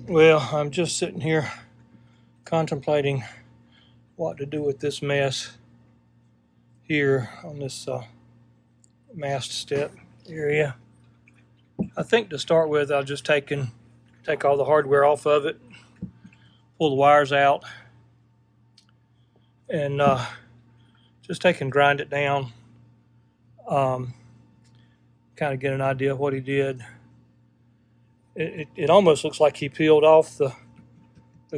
Well, I'm just sitting here contemplating what to do with this mess here on this mast step area. I think to start with, I'll just take all the hardware off of it, pull the wires out, and just take and grind it down. Kind of get an idea of what he did. It almost looks like he peeled off the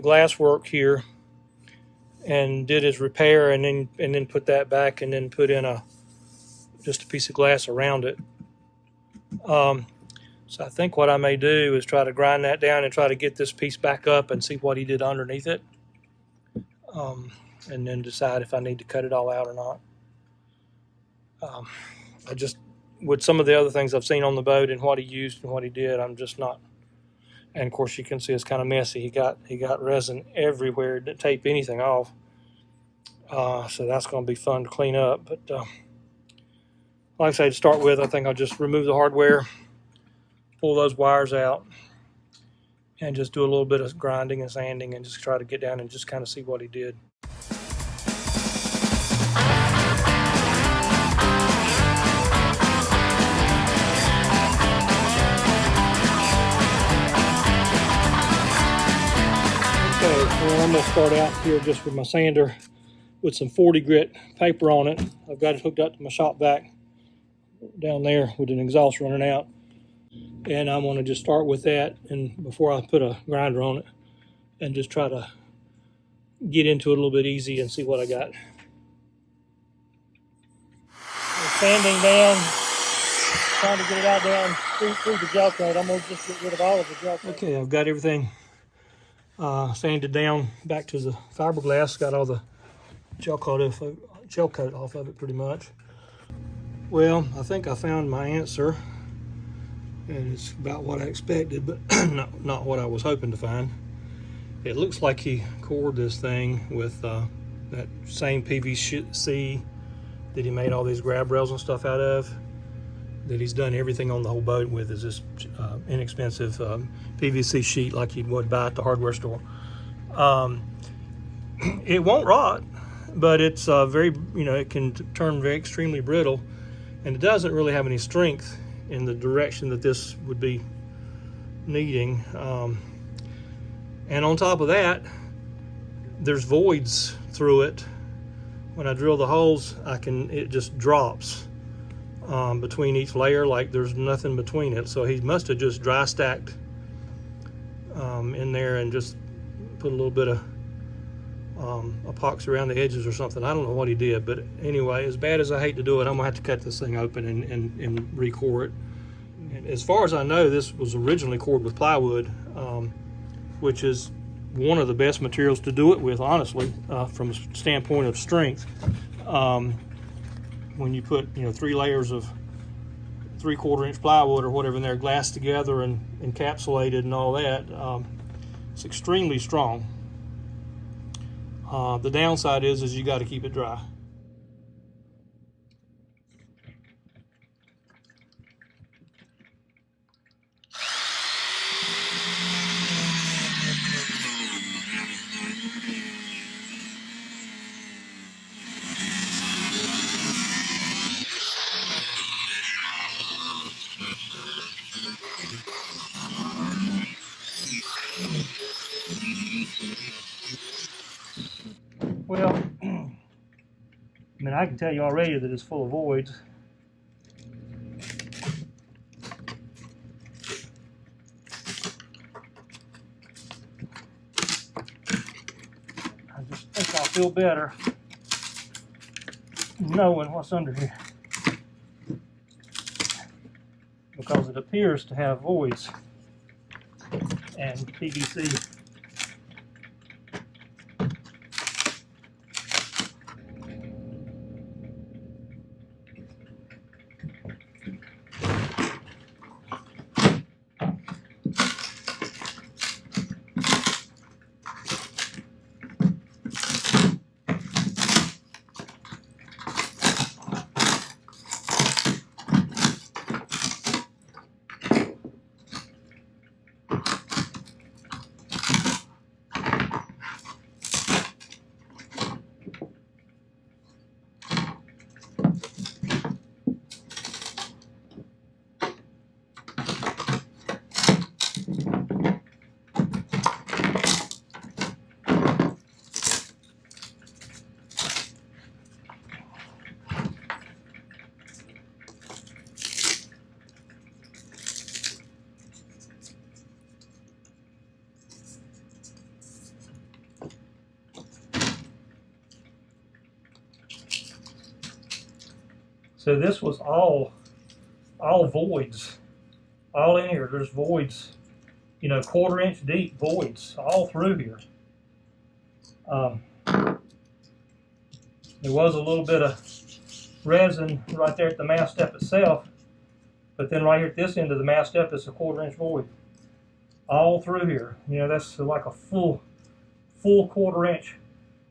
glass work here and did his repair, and then put that back, and then put in just a piece of glass around it. So I think what I may do is try to grind that down and try to get this piece back up and see what he did underneath it, and then decide if I need to cut it all out or not. I just, with some of the other things I've seen on the boat and what he used and what he did, I'm just not. And of course, you can see it's kind of messy. He got resin everywhere. Didn't tape anything off. So that's going to be fun to clean up. But like I say, to start with, I think I'll just remove the hardware, pull those wires out, and just do a little bit of grinding and sanding, and just try to get down and just kind of see what he did. Okay, well, I'm going to start out here just with my sander with some 40 grit paper on it. I've got it hooked up to my shop vac down there with an exhaust running out. And I'm going to just start with that, and before I put a grinder on it, and just try to get into it a little bit easy and see what I got. Sanding down, trying to get it out down through the gel coat. I'm going to just get rid of all of the gel coat. Okay, I've got everything sanded down back to the fiberglass. Got all the gel coat off of it pretty much. Well, I think I found my answer. And it's about what I expected, but not what I was hoping to find. It looks like he cored this thing with that same PVC that he made all these grab rails and stuff out of, that he's done everything on the whole boat with, is this inexpensive PVC sheet like you would buy at the hardware store. It won't rot, but it's it can turn very extremely brittle, and it doesn't really have any strength in the direction that this would be needing. And on top of that, there's voids through it. When I drill the holes, it just drops between each layer, like there's nothing between it. So he must have just dry stacked in there and just put a little bit of epoxy around the edges or something. I don't know what he did, but anyway, as bad as I hate to do it, I'm gonna have to cut this thing open and re-core it. And as far as I know, this was originally cored with plywood, which is one of the best materials to do it with, honestly, from a standpoint of strength. When you put 3 layers of 3/4 inch plywood or whatever in there, glassed together and encapsulated and all that, it's extremely strong. The downside is you got to keep it dry. Well, I mean, I can tell you already that it's full of voids. I just think I'll feel better knowing what's under here, because it appears to have voids and PVC. So this was all voids, all in here. There's voids, you know, 1/4 inch deep voids all through here. There was a little bit of resin right there at the mast step itself, but then right here at this end of the mast step is a 1/4 inch void all through here. You know, that's like a full 1/4 inch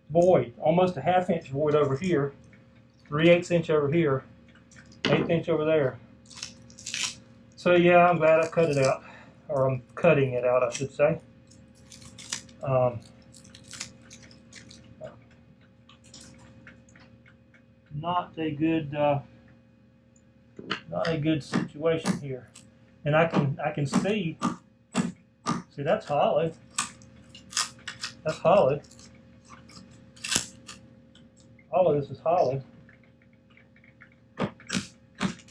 void, almost a 1/2 inch void over here, 3/8 inch over here, 1/8 inch over there. So yeah, I'm glad I cut it out, or I'm cutting it out, I should say. Not a good situation here, and I can see that's hollow. That's hollow. All of this is hollow.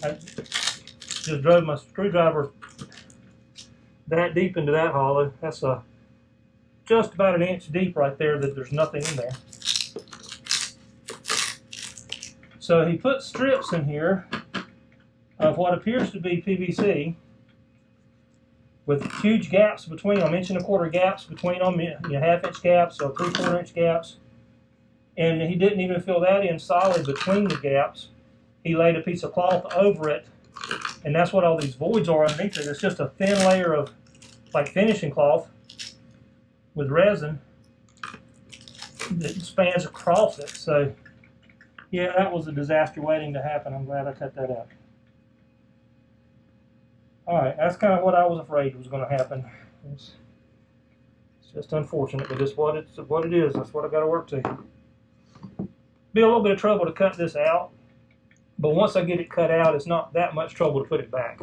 I just drove my screwdriver that deep into that hollow. That's just about 1 inch deep right there, that there's nothing in there. So he put strips in here of what appears to be PVC with huge gaps between them, 1.25 inch gaps between them, you know, 1/2 inch gaps or 3/4 inch gaps. And he didn't even fill that in solid between the gaps. He laid a piece of cloth over it, and that's what all these voids are underneath it. It's just a thin layer of like finishing cloth with resin that spans across it. So yeah, that was a disaster waiting to happen. I'm glad I cut that out. All right, that's kind of what I was afraid was going to happen. It's just unfortunate, but it's what it is. That's what I got to work to. Be a little bit of trouble to cut this out, but once I get it cut out, it's not that much trouble to put it back.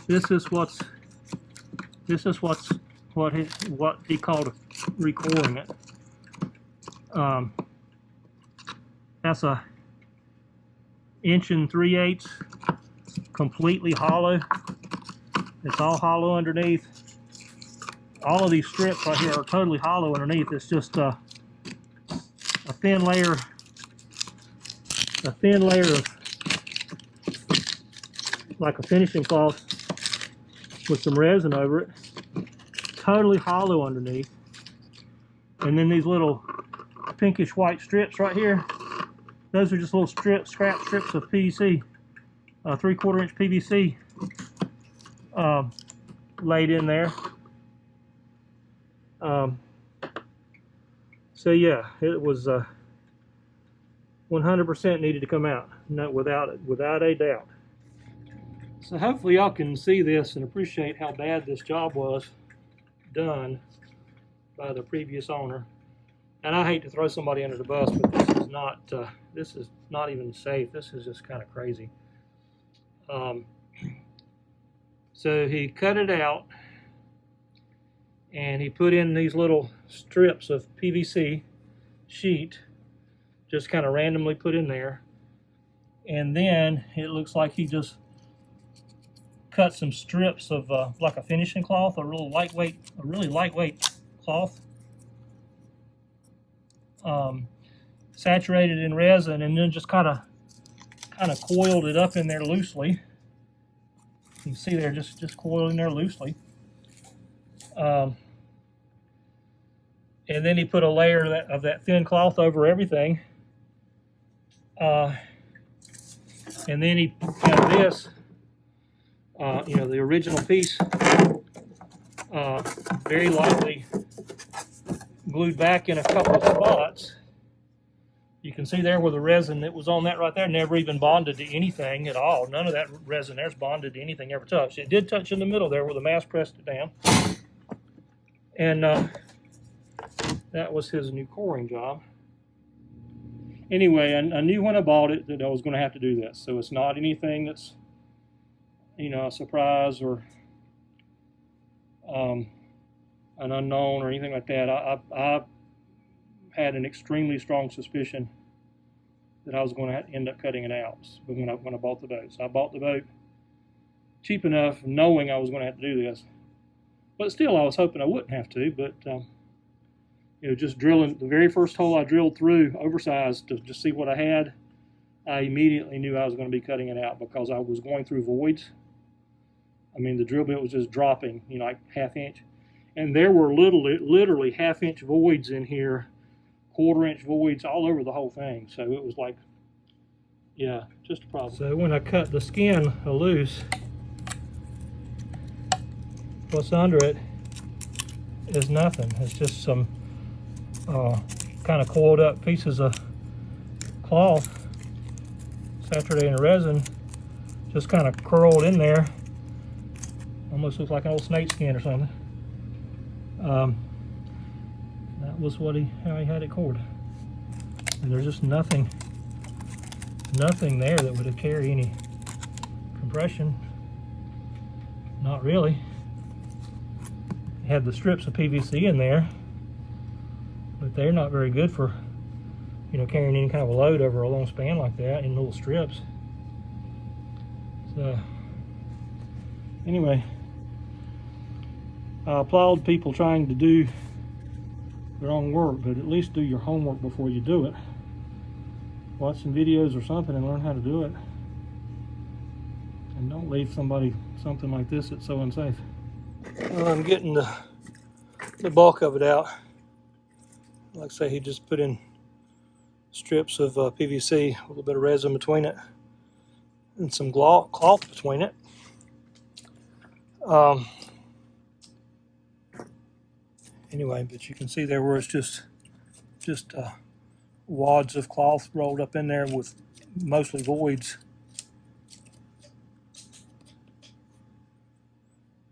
This is what he called recoring it. That's a 1 3/8 inch, completely hollow. It's all hollow underneath. All of these strips right here are totally hollow underneath. It's just a thin layer of like a finishing cloth with some resin over it. Totally hollow underneath. And then these little pinkish white strips right here, those are just little scrap strips of PVC, 3/4 inch PVC laid in there. So yeah, it was 100% needed to come out, without a doubt. So hopefully y'all can see this and appreciate how bad this job was done by the previous owner. And I hate to throw somebody under the bus, but this is not even safe. This is just kind of crazy. So he cut it out, and he put in these little strips of PVC sheet, just kind of randomly put in there. And then it looks like he just cut some strips of like a finishing cloth, a really lightweight cloth, saturated in resin, and then just kind of coiled it up in there loosely. You can see there, just coiled in there loosely. And then he put a layer of that thin cloth over everything. And then he had this, you know, the original piece, very lightly glued back in a couple of spots. You can see there where the resin that was on that right there never even bonded to anything at all. None of that resin there's bonded to anything ever touched. It did touch in the middle there where the mast pressed it down. And that was his new coring job. Anyway, I knew when I bought it that I was going to have to do this. So it's not anything that's, you know, a surprise or an unknown or anything like that. I had an extremely strong suspicion that I was going to end up cutting it out when I bought the boat. So I bought the boat cheap enough, knowing I was going to have to do this. But still, I was hoping I wouldn't have to. But just drilling the very first hole I drilled through, oversized to just see what I had, I immediately knew I was going to be cutting it out because I was going through voids. I mean, the drill bit was just dropping, like ½ inch. And there were literally ½ inch voids in here, ½ inch voids all over the whole thing. So it was like, yeah, just a problem. So when I cut the skin loose, what's under it is nothing. It's just some kind of coiled up pieces of cloth saturated in resin, just kind of curled in there. Almost looks like an old snake skin or something. That was how he had it cored. And there's just nothing there that would have carried any compression. Not really. It had the strips of PVC in there, but they're not very good for carrying any kind of a load over a long span like that in little strips. So anyway, I applaud people trying to do their own work, but at least do your homework before you do it. Watch some videos or something and learn how to do it. And don't leave something like this that's so unsafe. Well, I'm getting the bulk of it out. Like I say, he just put in strips of PVC, a little bit of resin between it, and some cloth between it. Anyway, but you can see there where it's just wads of cloth rolled up in there with mostly voids.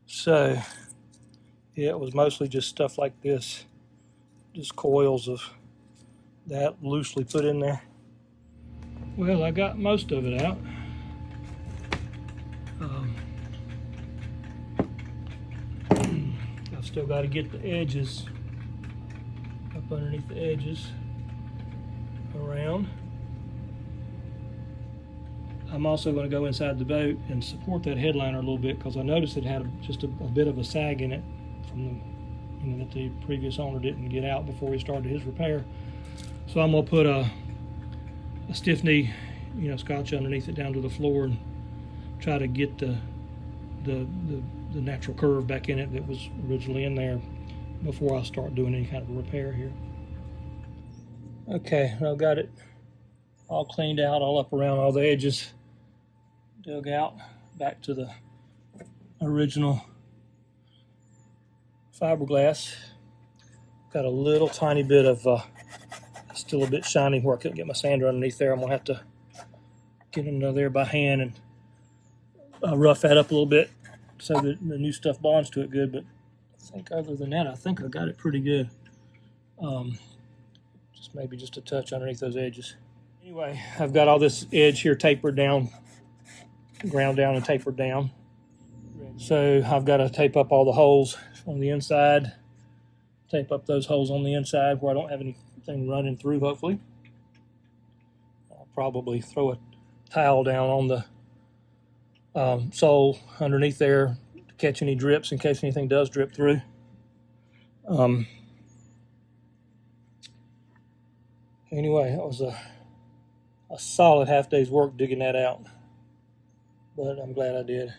So yeah, it was mostly just stuff like this, just coils of that loosely put in there. Well, I got most of it out. I've still got to get the edges up underneath the edges around. I'm also going to go inside the boat and support that headliner a little bit because I noticed it had just a bit of a sag in it from that the previous owner didn't get out before he started his repair. So I'm going to put a stiff knee, scotch underneath it down to the floor and try to get the natural curve back in it that was originally in there before I start doing any kind of a repair here. Okay, I've got it all cleaned out, all up around all the edges, dug out back to the original fiberglass. Got a little tiny bit of still a bit shiny where I couldn't get my sander underneath there. I'm gonna have to get under there by hand and rough that up a little bit so that the new stuff bonds to it good. But I think other than that, I think I got it pretty good. Maybe just a touch underneath those edges. Anyway, I've got all this edge here tapered down, ground down and tapered down. So I've got to tape up all the holes on the inside, tape up those holes on the inside where I don't have anything running through, hopefully. I'll probably throw a towel down on the sole underneath there to catch any drips in case anything does drip through. Anyway, it was a solid half day's work digging that out, but I'm glad I did.